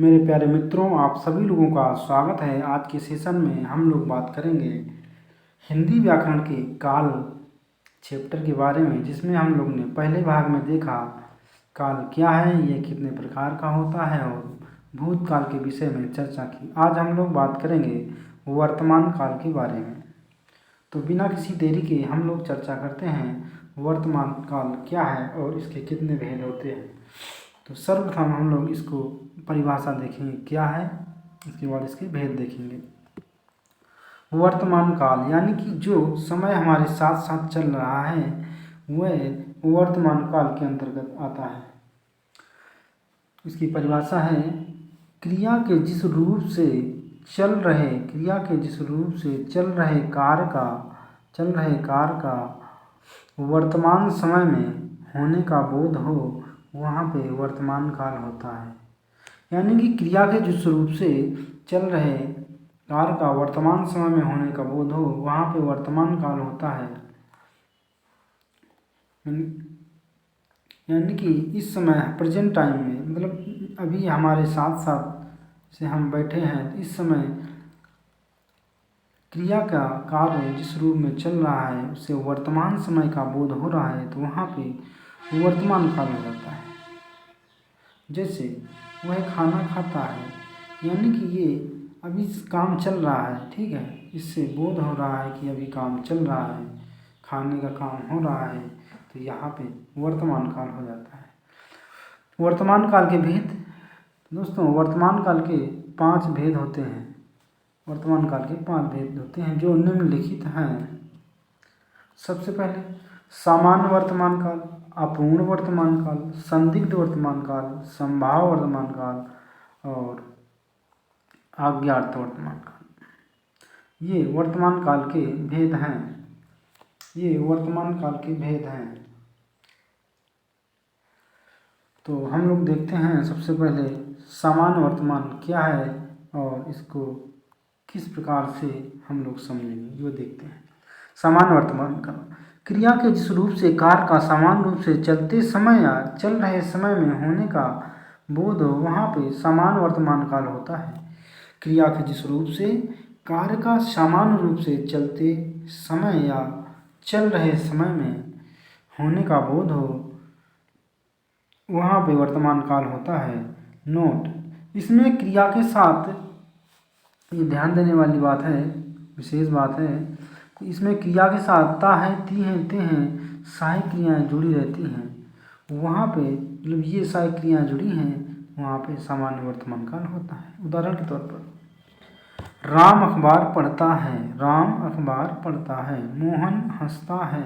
मेरे प्यारे मित्रों, आप सभी लोगों का स्वागत है। आज के सेशन में हम लोग बात करेंगे हिंदी व्याकरण के काल चैप्टर के बारे में, जिसमें हम लोग ने पहले भाग में देखा काल क्या है, ये कितने प्रकार का होता है और भूतकाल के विषय में चर्चा की। आज हम लोग बात करेंगे वर्तमान काल के बारे में। तो बिना किसी देरी के हम लोग चर्चा करते हैं वर्तमान काल क्या है और इसके कितने भेद होते हैं। तो सर्वप्रथम हम लोग इसको परिभाषा देखेंगे क्या है, इसके बाद इसके भेद देखेंगे। वर्तमान काल यानी कि जो समय हमारे साथ साथ चल रहा है वह वर्तमान काल के अंतर्गत आता है। इसकी परिभाषा है क्रिया के जिस रूप से चल रहे कार्य का वर्तमान समय में होने का बोध हो, वहाँ पे वर्तमान काल होता है। यानी कि क्रिया के जिस रूप से चल रहे कार्य का वर्तमान समय में होने का बोध हो, वहाँ पे वर्तमान काल होता है। यानी कि इस समय प्रेजेंट टाइम में, मतलब अभी हमारे साथ साथ से हम बैठे हैं, तो इस समय क्रिया का कार्य जिस रूप में चल रहा है उससे वर्तमान समय का बोध हो रहा है, तो वहाँ पे वर्तमान काल हो जाता है। जैसे वह खाना खाता है, यानी कि ये अभी काम चल रहा है, ठीक है, इससे बोध हो रहा है कि अभी काम चल रहा है, खाने का काम हो रहा है, तो यहाँ पे वर्तमान काल हो जाता है। वर्तमान काल के भेद दोस्तों, वर्तमान काल के 5 भेद होते हैं। वर्तमान काल के 5 भेद होते हैं जो निम्नलिखित हैं। सबसे पहले सामान्य वर्तमान काल, अपूर्ण वर्तमान काल, संदिग्ध वर्तमान काल, संभाव्य वर्तमान काल और अज्ञात वर्तमान काल। ये वर्तमान काल के भेद हैं। तो हम लोग देखते हैं सबसे पहले सामान्य वर्तमान क्या है और इसको किस प्रकार से हम लोग समझेंगे, वो देखते हैं। सामान्य वर्तमान काल क्रिया के जिस रूप से कार्य का समान रूप से चलते समय या चल रहे समय में होने का बोध हो, वहाँ पे समान वर्तमान काल होता है। क्रिया के जिस रूप से कार्य का समान रूप से चलते समय या चल रहे समय में होने का बोध हो, वहाँ पे वर्तमान काल होता है। नोट, इसमें क्रिया के साथ, ये ध्यान देने वाली बात है, विशेष बात है, इसमें क्रिया के साथ ता है, ती हैं, ते हैं, सहायक क्रियाएँ जुड़ी रहती हैं। वहाँ पे मतलब ये सहायक क्रियाएँ जुड़ी हैं, वहाँ पे सामान्य वर्तमान काल होता है। उदाहरण के तौर पर राम अखबार पढ़ता है, मोहन हंसता है,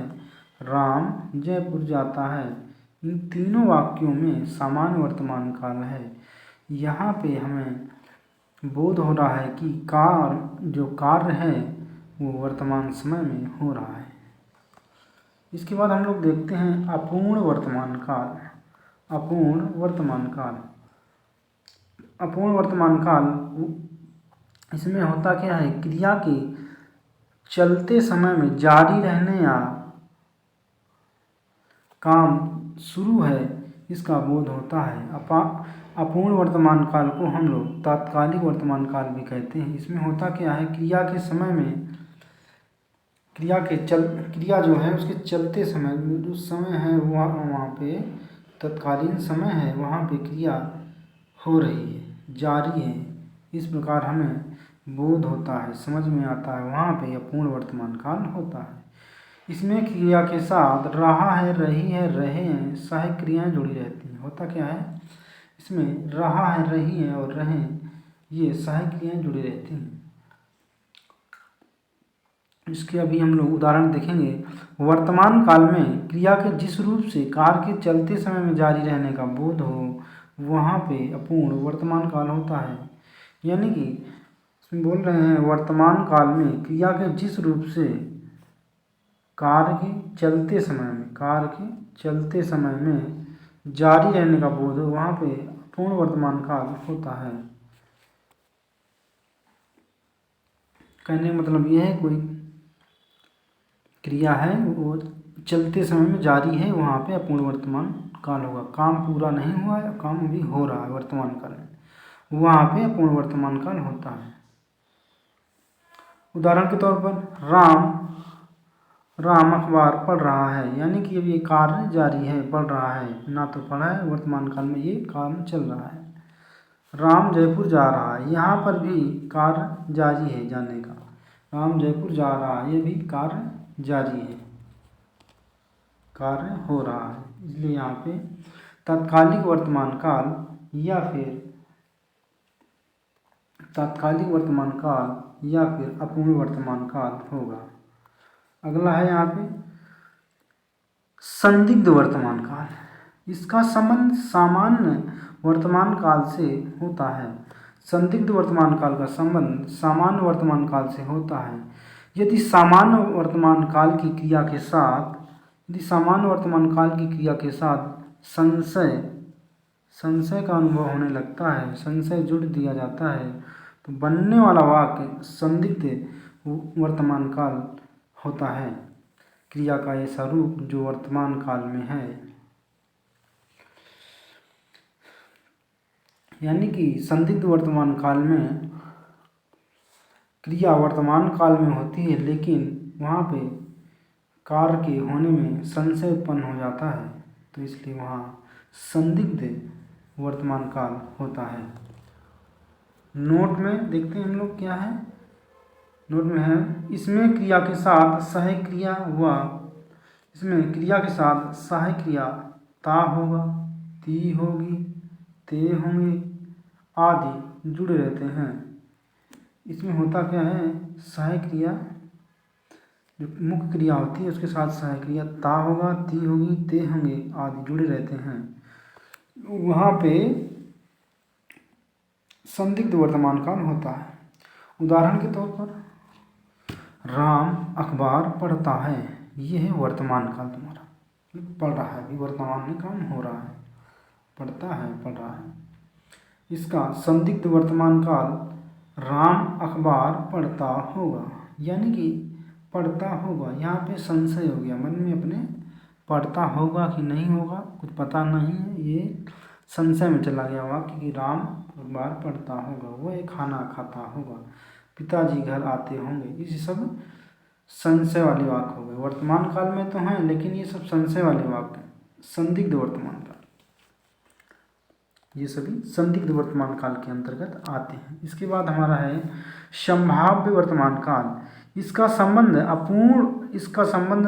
राम जयपुर जाता है। इन तीनों वाक्यों में सामान्य वर्तमान काल है। यहाँ पे हमें बोध हो रहा है कि जो कार्य है वो वर्तमान समय में हो रहा है। इसके बाद हम लोग देखते हैं अपूर्ण वर्तमान काल। अपूर्ण वर्तमान काल इसमें होता क्या है, क्रिया के चलते समय में जारी रहने या काम शुरू है, इसका बोध होता है। अपूर्ण वर्तमान काल को हम लोग तात्कालिक वर्तमान काल भी कहते हैं। इसमें होता क्या है, क्रिया के समय में क्रिया जो है उसके चलते समय जो समय है वहाँ पे तत्कालीन समय है, वहाँ पे क्रिया हो रही है, जारी है। इस प्रकार हमें बोध होता है, समझ में आता है, वहाँ पे अपूर्ण वर्तमान काल होता है। इसमें क्रिया के साथ रहा है, रही है, रहे हैं सहायक क्रियाएँ जुड़ी रहती हैं। होता क्या है, इसमें रहा है, रही है और रहे, ये सहायक क्रियाएँ जुड़ी रहती हैं। इसके अभी हम लोग उदाहरण देखेंगे। वर्तमान काल में क्रिया के जिस रूप से कार्य के चलते समय में जारी रहने का बोध हो, वहाँ पे अपूर्ण वर्तमान काल होता है। यानी कि इसमें बोल रहे हैं वर्तमान काल में क्रिया के जिस रूप से कार्य के चलते समय में जारी रहने का बोध हो, वहाँ पे अपूर्ण वर्तमान काल होता है। कहने का मतलब यह है, कोई क्रिया है वो चलते समय में जारी है, वहाँ पे अपूर्ण वर्तमान काल होगा। काम पूरा नहीं हुआ है, काम अभी हो रहा है वर्तमान काल में। वहाँ पे अपूर्ण वर्तमान काल होता है। उदाहरण के तौर पर राम अखबार पढ़ रहा है, यानी कि अब ये कार्य जारी है, पढ़ रहा है, ना तो पढ़ा है, वर्तमान काल में ये काम चल रहा है। राम जयपुर जा रहा है, यहाँ पर भी कार्य जारी है जाने का। राम जयपुर जा रहा है, ये भी कार्य जारी है, कार्य हो रहा है, इसलिए यहाँ पे तात्कालिक वर्तमान काल या फिर अपूर्ण वर्तमान काल होगा। अगला है यहाँ पे संदिग्ध वर्तमान काल। इसका संबंध सामान्य वर्तमान काल से होता है। संदिग्ध वर्तमान काल का संबंध सामान्य वर्तमान काल से होता है यदि सामान्य वर्तमान काल की क्रिया के साथ संशय का अनुभव होने लगता है, संशय जुड़ दिया जाता है, तो बनने वाला वाक्य संदिग्ध वर्तमान काल होता है। क्रिया का ऐसा रूप जो वर्तमान काल में है, यानी कि संदिग्ध वर्तमान काल में क्रिया वर्तमान काल में होती है, लेकिन वहाँ पे कार्य के होने में संशय उत्पन्न हो जाता है, तो इसलिए वहाँ संदिग्ध वर्तमान काल होता है। नोट में देखते हैं हम लोग क्या है। नोट में है इसमें क्रिया के साथ सहायक क्रिया ता होगा, ती होगी, ते होंगे आदि जुड़े रहते हैं। इसमें होता क्या है, सहायक क्रिया जो मुख्य क्रिया होती है उसके साथ सहायक क्रिया ता होगा, ती होगी, ते होंगे आदि जुड़े रहते हैं। वहाँ पे संदिग्ध वर्तमान काल होता है। उदाहरण के तौर पर राम अखबार पढ़ता है, ये है वर्तमान काल तुम्हारा, पढ़ रहा है, अभी वर्तमान में काम हो रहा है, पढ़ता है, पढ़ रहा है। इसका संदिग्ध वर्तमान काल राम अखबार पढ़ता होगा, यानी कि पढ़ता होगा, यहाँ पे संशय हो गया मन में अपने, पढ़ता होगा कि नहीं होगा कुछ पता नहीं है, ये संशय में चला गया वाक्य कि राम अखबार पढ़ता होगा, वह खाना खाता होगा, पिताजी घर आते होंगे, ये सब संशय वाले वाक्य हो गए। वर्तमान काल में तो हैं, लेकिन ये सब संशय वाले वाक्य, संदिग्ध वर्तमान काल, ये सभी संदिग्ध वर्तमान काल के अंतर्गत आते हैं। इसके बाद हमारा है संभाव्य वर्तमान काल। इसका संबंध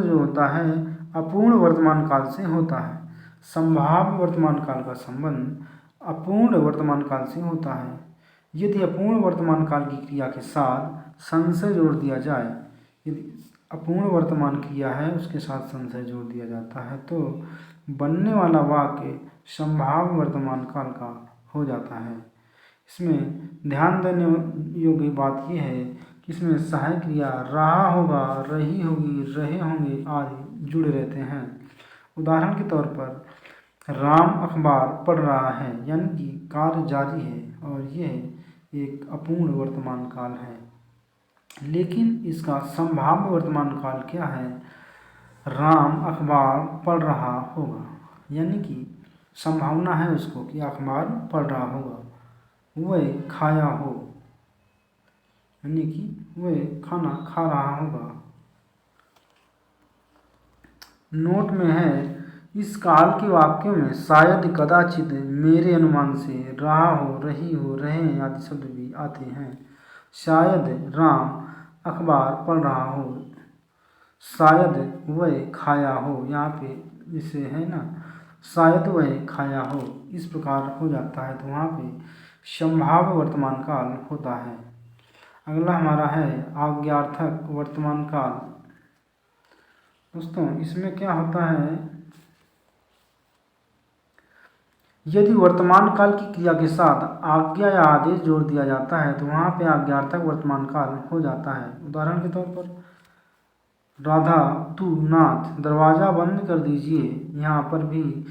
जो होता है अपूर्ण वर्तमान काल से होता है। संभाव्य वर्तमान काल का संबंध अपूर्ण वर्तमान काल से होता है यदि अपूर्ण वर्तमान काल की क्रिया के साथ संशय जोड़ दिया जाए। यदि अपूर्ण वर्तमान क्रिया है उसके साथ संशय जोड़ दिया जाता है तो बनने वाला वाक्य संभाव्य वर्तमान काल का हो जाता है। इसमें ध्यान देने योग्य बात यह है कि इसमें सहायक क्रिया रहा होगा, रही होगी, रहे होंगे आदि जुड़े रहते हैं। उदाहरण के तौर पर राम अखबार पढ़ रहा है, यानी कि कार्य जारी है और यह एक अपूर्ण वर्तमान काल है, लेकिन इसका संभाव्य वर्तमान काल क्या है, राम अखबार पढ़ रहा होगा, यानी कि संभावना है उसको कि अखबार पढ़ रहा होगा, वह खाया हो, यानी कि वह खाना खा रहा होगा। नोट में है इस काल के वाक्यों में शायद कदाचित मेरे अनुमान से रहा हो, रही हो, रहे आदि शब्द भी आते हैं। शायद राम अखबार पढ़ रहा हो, शायद वह खाया हो, यहाँ पे जैसे है ना, शायद वह खाया हो, इस प्रकार हो जाता है, तो वहाँ पे संभाव्य वर्तमान काल होता है। अगला हमारा है आज्ञार्थक वर्तमान काल। दोस्तों इसमें क्या होता है, यदि वर्तमान काल की क्रिया के साथ आज्ञा या आदेश जोड़ दिया जाता है तो वहाँ पे आज्ञार्थक वर्तमान काल हो जाता है। उदाहरण के तौर पर राधा तू नाथ दरवाज़ा बंद कर दीजिए, यहाँ पर भी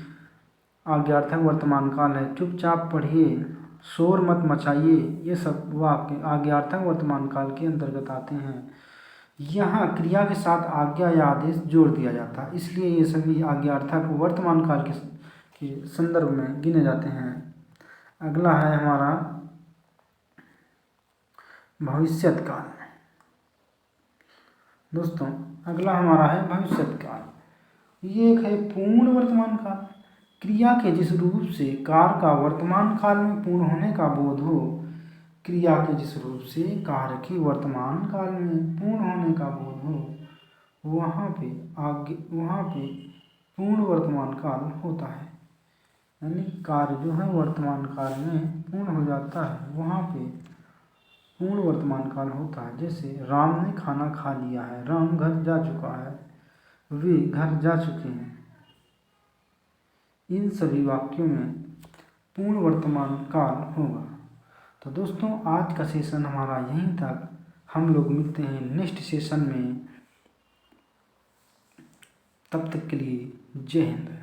आज्ञार्थक वर्तमान काल है। चुपचाप पढ़िए, शोर मत मचाइए, ये सब वाक्य आज्ञार्थक वर्तमान काल के अंतर्गत आते हैं। यहाँ क्रिया के साथ आज्ञा या आदेश जोड़ दिया जाता है, इसलिए ये सभी आज्ञार्थक वर्तमान काल के संदर्भ में गिने जाते हैं। अगला है हमारा भविष्यत काल। दोस्तों अगला हमारा है भविष्यत काल। ये एक है पूर्ण वर्तमान काल। क्रिया के जिस रूप से कार्य का वर्तमान काल में पूर्ण होने का बोध हो, क्रिया के जिस रूप से कार्य की वर्तमान काल में पूर्ण होने का बोध हो, वहाँ पे पूर्ण वर्तमान काल होता है। यानी कार्य जो है वर्तमान काल में पूर्ण हो जाता है, वहाँ पे पूर्ण वर्तमान काल होता है। जैसे राम ने खाना खा लिया है, राम घर जा चुका है, वे घर जा चुके हैं। इन सभी वाक्यों में पूर्ण वर्तमान काल होगा। तो दोस्तों आज का सेशन हमारा यहीं तक। हम लोग मिलते हैं नेक्स्ट सेशन में। तब तक के लिए जय हिंद।